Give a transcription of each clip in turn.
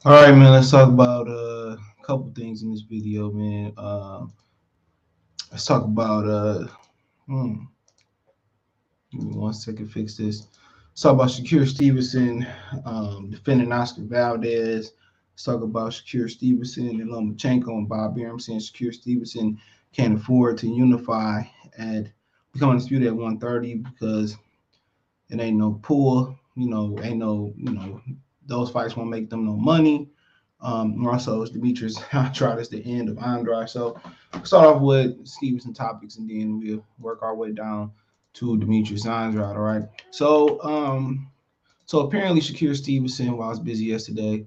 All right, man. Let's talk about a couple things in this video, man. Let's talk about give me 1 second, fix this. Let's talk about Shakur Stevenson defending Oscar Valdez. Let's talk about Shakur Stevenson and Lomachenko and Bob Arum saying Shakur Stevenson can't afford to unify at become undisputed at 130 because it ain't no pool. Ain't no those fights won't make them no money. Also, it's Demetrius Andrade is the end of Andrade. So start off with Stevenson topics, and then we'll work our way down to Demetrius Andrade. All right. So apparently Shakur Stevenson, while I was busy yesterday,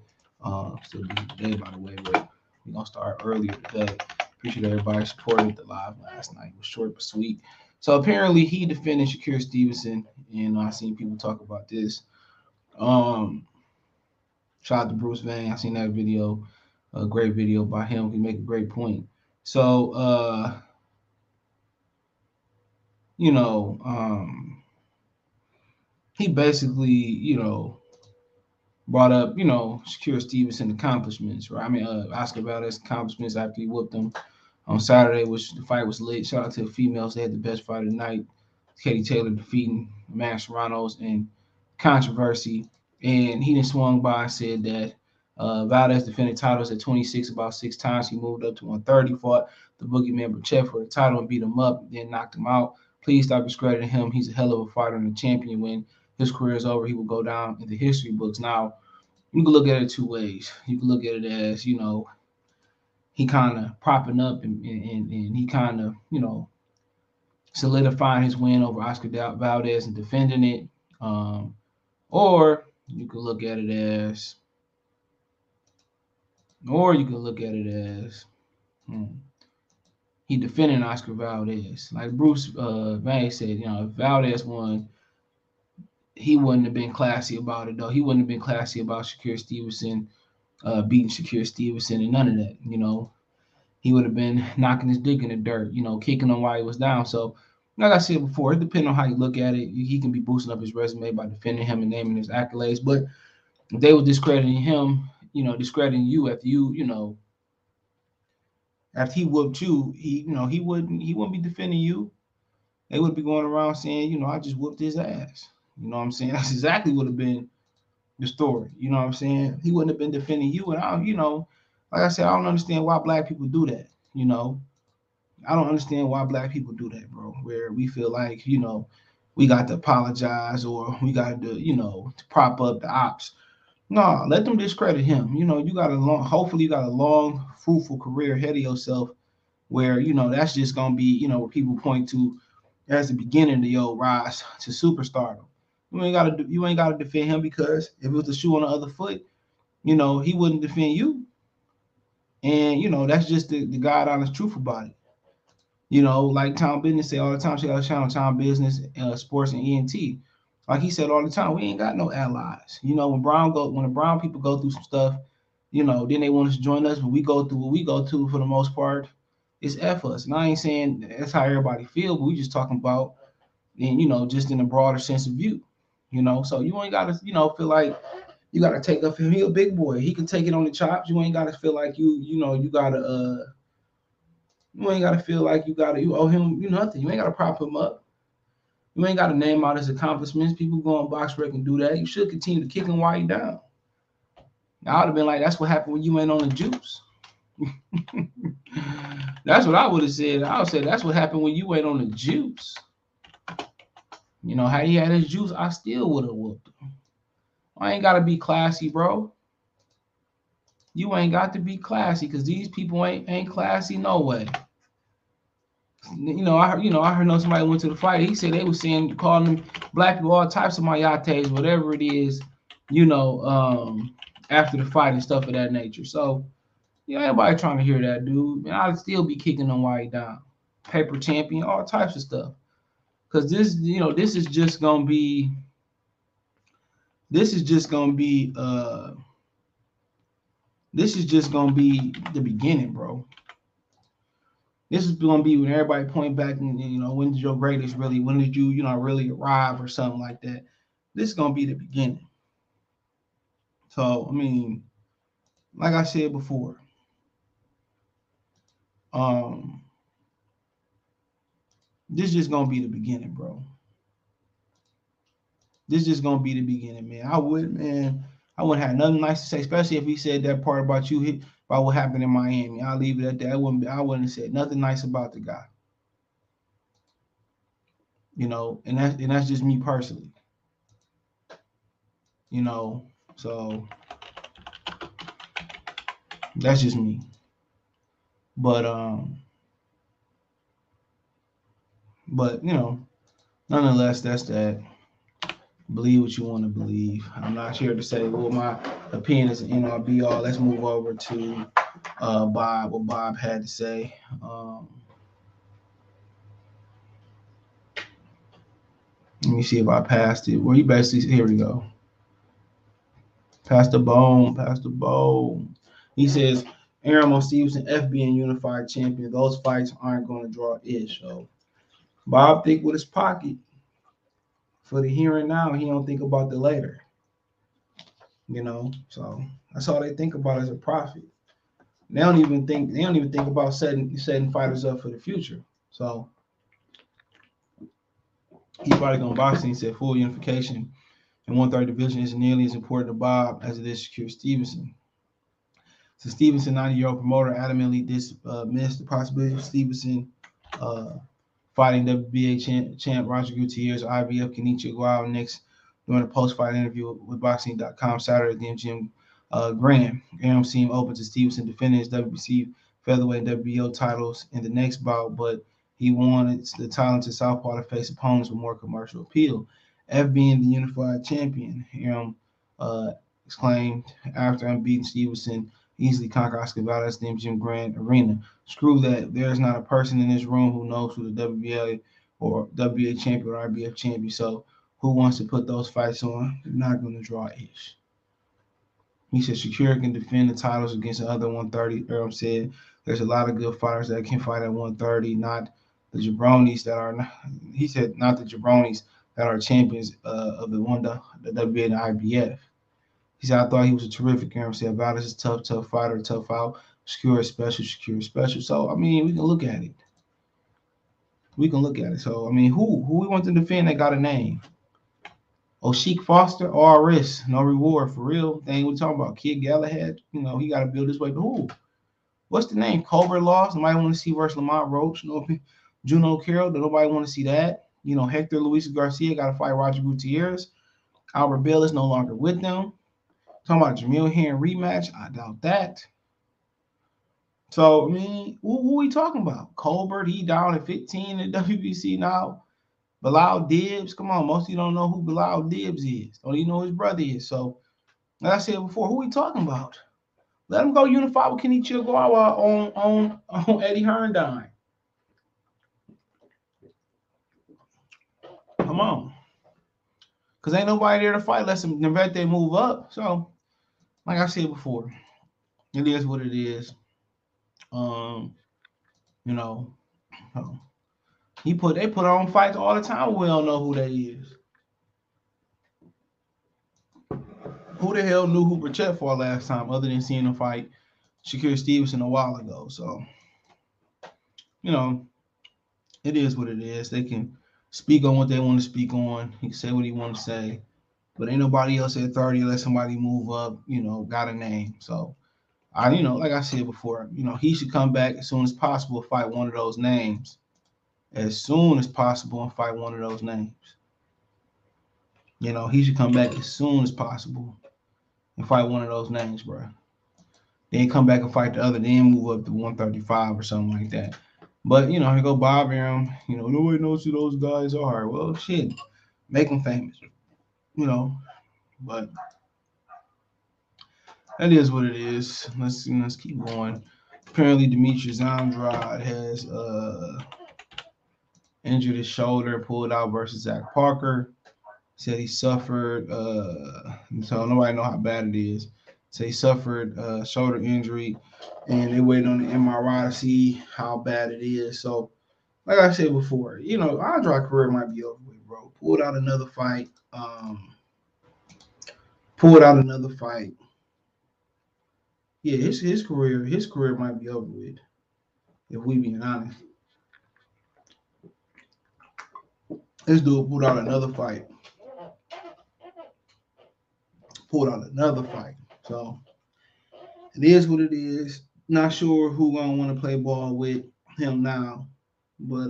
still busy today, by the way, but we're gonna start earlier today. Appreciate everybody supported the live last night. It was short but sweet. So apparently he defended Shakur Stevenson, and I seen people talk about this. Um, Shout out to Bruce Van. I seen that video, a great video by him. He make a great point. So, you know, he basically, brought up, Shakur Stevenson accomplishments, right? I mean, Oscar Valdez accomplishments after he whooped him on Saturday, which the fight was lit. Shout out to the females. They had the best fight of the night. Katie Taylor defeating Max Serrano's and controversy. And he then swung by and said that Valdez defended titles at 26 about 6 times. He moved up to 130, fought the boogeyman Brachev for the title and beat him up, then knocked him out. Please stop discrediting him. He's a hell of a fighter and a champion. When his career is over, he will go down in the history books. Now, you can look at it two ways. You can look at it as, he kind of propping up and he kind of, solidifying his win over Oscar Valdez and defending it. Or you could look at it as, hmm, he defending Oscar Valdez. Like Bruce Van said, if Valdez won, he wouldn't have been classy about it, though. He wouldn't have been classy about Shakur Stevenson beating Shakur Stevenson and none of that. He would have been knocking his dick in the dirt, kicking him while he was down. So, like I said before, it depends on how you look at it. He can be boosting up his resume by defending him and naming his accolades. But if they were discrediting him, discrediting you after after he whooped you, he wouldn't be defending you. They would be going around saying, I just whooped his ass. You know what I'm saying? That's exactly what would have been the story. You know what I'm saying? He wouldn't have been defending you. And like I said, I don't understand why black people do that. I don't understand why black people do that, bro. Where we feel like, we got to apologize or we got to prop up the ops. No, let them discredit him. You got hopefully you got a long, fruitful career ahead of yourself where, that's just gonna be, what people point to as the beginning of your rise to superstardom. You ain't gotta defend him because if it was the shoe on the other foot, he wouldn't defend you. And that's just the God honest truth about it. Like Tom Business say all the time, she got a channel Tom Business, Sports and ENT. Like he said all the time, we ain't got no allies. When the brown people go through some stuff, then they want us to join us, but we go through what we go through for the most part. It's F us. And I ain't saying that's how everybody feel, but we just talking about just in a broader sense of view. So you ain't gotta, feel like you gotta take up for him. He a big boy. He can take it on the chops. You ain't gotta feel like you ain't gotta feel like you owe him nothing. You ain't gotta prop him up. You ain't gotta name out his accomplishments. People go on box rec and do that. You should continue to kick him while he down. I would have been like, that's what happened when you ain't on the juice. That's what I would have said. I would say that's what happened when you ain't on the juice. How he had his juice, I still would have whooped him. I ain't gotta be classy, bro. You ain't got to be classy because these people ain't classy no way. I heard somebody went to the fight. He said they was calling them black people all types of mayates, whatever it is, after the fight and stuff of that nature. So, anybody trying to hear that, dude. And I'd still be kicking them while he down. Paper champion, all types of stuff. Because this is just gonna be the beginning, bro. This is gonna be when everybody point back and when did your greatest when did you really arrive or something like that. This is gonna be the beginning. So I mean, like I said before, this is just gonna be the beginning, bro. This is just gonna be the beginning, man. I wouldn't have nothing nice to say, especially if he said that part about you about what happened in Miami. I'll leave it at that. I wouldn't have said nothing nice about the guy. You know, and that's just me personally. You know, so that's just me. But you know, nonetheless, that's that. Believe what you want to believe. I'm not here to say, well, my opinion is an all be all. Let's move over to Bob, what Bob had to say. Let me see if I passed it. Well, you basically, here we go. Pass the bone, pass the bone. He says, Arum on Stevenson, FBN unified champion. Those fights aren't going to draw ish. So Bob think with his pocket for the here and now. He don't think about the later. You know, so that's all they think about as a profit. They don't even think about setting fighters up for the future. So he's probably gonna box. He said full unification in 130 division isn't nearly as important to Bob as it is to Shakur Stevenson. So Stevenson, 90-year-old promoter, adamantly dismissed the possibility of Stevenson uh, fighting WBA champ Roger Gutierrez or IBF Kenichi Guao next during a post-fight interview with Boxing.com Saturday at the MGM Grand. Arum seemed open to Stevenson defending his WBC featherweight and WBO titles in the next bout, but he wanted the talented southpaw to face opponents with more commercial appeal. F being the unified champion, Arum exclaimed after unbeaten Stevenson easily conquer Oscar Valdez at the MGM Grand Arena. Screw that. There's not a person in this room who knows who the WBA or WBA champion or IBF champion. So who wants to put those fights on? They're not going to draw ish. He said Shakur can defend the titles against the other 130. Arum said there's a lot of good fighters that can fight at 130, not the jabronis that are. He said not the jabronis that are champions of the WBA and the IBF. He said I thought he was a terrific. Arum said Valdez is tough fighter, tough out. Shakur is special. So I mean, we can look at it. So I mean, who we want to defend that got a name? O'Sheik Foster, RS, no reward for real. Thing we talking about. Kid Galahad, you know, he got to build his way. But who? What's the name? Colbert Lost. Nobody want to see versus Lamont Roach. No, Juno Carroll. Nobody want to see that. You know, Hector Luis Garcia got to fight Roger Gutierrez. Albert Bell is no longer with them. Talking about Jamil Herring rematch. I doubt that. So, I mean, who we talking about? Colbert, he down at 15 in WBC now. Bilal Dibbs, come on, most of you don't know who Bilal Dibbs is. Don't even know who his brother is. So, like I said before, who we talking about? Let him go unify with Kenichi Ogawa on Eddie Herndine. Come on. Because ain't nobody there to fight unless they move up. So, like I said before, it is what it is. You know, they put on fights all the time. We don't know who that is. Who the hell knew who Burchett fought last time other than seeing him fight Shakur Stevenson a while ago? So, you know, it is what it is. They can speak on what they want to speak on. He can say what he want to say. But ain't nobody else at 30 let somebody move up, you know, got a name. So, like I said before, he should come back as soon as possible, fight one of those names. As soon as possible and fight one of those names. He should come back as soon as possible and fight one of those names, bro. Then come back and fight the other, then move up to 135 or something like that. But, here go Bob Arum. Nobody knows who those guys are. Well, shit, make them famous, But that is what it is. Let's keep going. Apparently, Demetrius Andrade has injured his shoulder, pulled out versus Zach Parker. Said he suffered, so nobody know how bad it is. So he suffered shoulder injury, and they waited on the MRI to see how bad it is. So, like I said before, Andrade's career might be over with, bro. Pulled out another fight. Yeah, his career might be over with. If we being honest, this dude pulled out another fight. So it is what it is. Not sure who gonna want to play ball with him now, but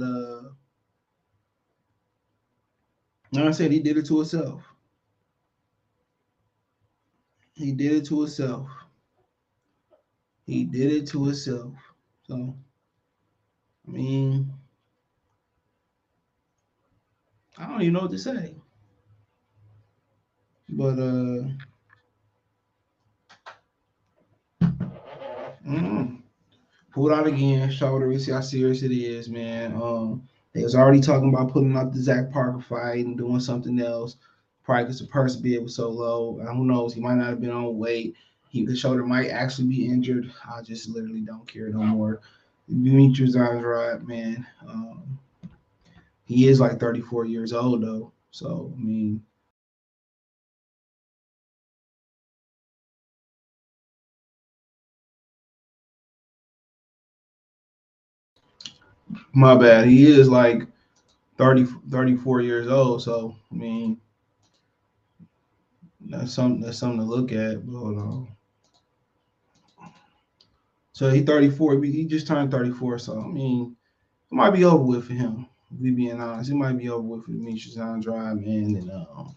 like I said, he did it to himself. He did it to himself. He did it to himself. So I mean, I don't even know what to say. But mm, pulled out again. Showed her. We see how serious it is, man. They was already talking about putting out the Zach Parker fight and doing something else. Probably because the purse bid was so low. Who knows? He might not have been on weight. The shoulder might actually be injured. I just literally don't care no more. Demetrius Andrade, man. He is like 34 years old though. So I mean, my bad. He is like 34 years old. So I mean, that's something to look at. But hold on. So he 34. He just turned 34. So I mean, it might be over with for him. If we being honest, it might be over with for Demetrius Andrade, man. And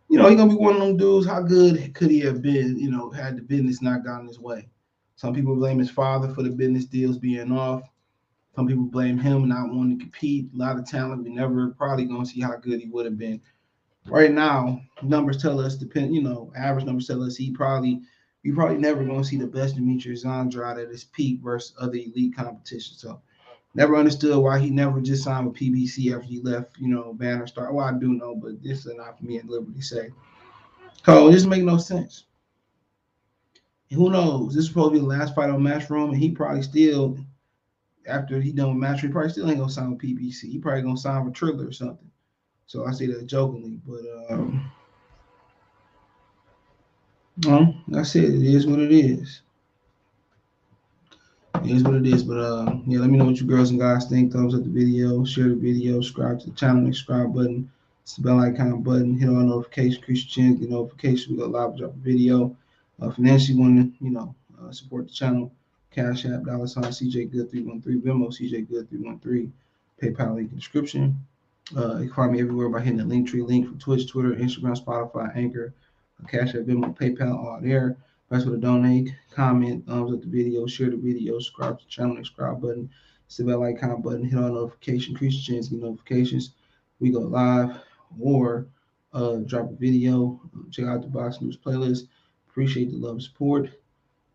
he gonna be one of them dudes. How good could he have been? Had the business not gone his way. Some people blame his father for the business deals being off. Some people blame him not wanting to compete. A lot of talent. We never probably gonna see how good he would have been. Right now, numbers tell us average numbers tell us we probably never gonna see the best Demetrius Andrade at his peak versus other elite competition. So never understood why he never just signed with PBC after he left, Banner Star. Well, I do know, but this is not for me at liberty to say. So it just make no sense. And who knows? This is supposed to be the last fight on Matchroom, and he probably still, after he done with Matchroom, he probably still ain't gonna sign with PBC. He probably gonna sign with Triller or something. So I say that jokingly, but that's it. It is what it is. It is what it is. But yeah, let me know what you girls and guys think. Thumbs up the video, share the video, subscribe to the channel, subscribe button, it's the bell icon button, hit on notifications, increase your chance, get notifications. We go live, drop a video. Financially want to, support the channel. Cash App, $ CJ Good 313, Venmo CJ Good 313, PayPal link in the description. You can find me everywhere by hitting the link tree link for Twitch, Twitter, Instagram, Spotify, Anchor, Cash App, Venmo, PayPal, all there. Best way to donate, comment, thumbs up the video, share the video, subscribe to the channel, subscribe button, it's the bell icon button, hit on notification, increase your chance to get notifications. We go live or drop a video. Check out the Box News playlist. Appreciate the love and support.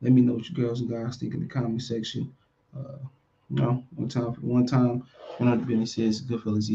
Let me know what you girls and guys think in the comment section. One time for the one time. You know what the business is. Good fellas.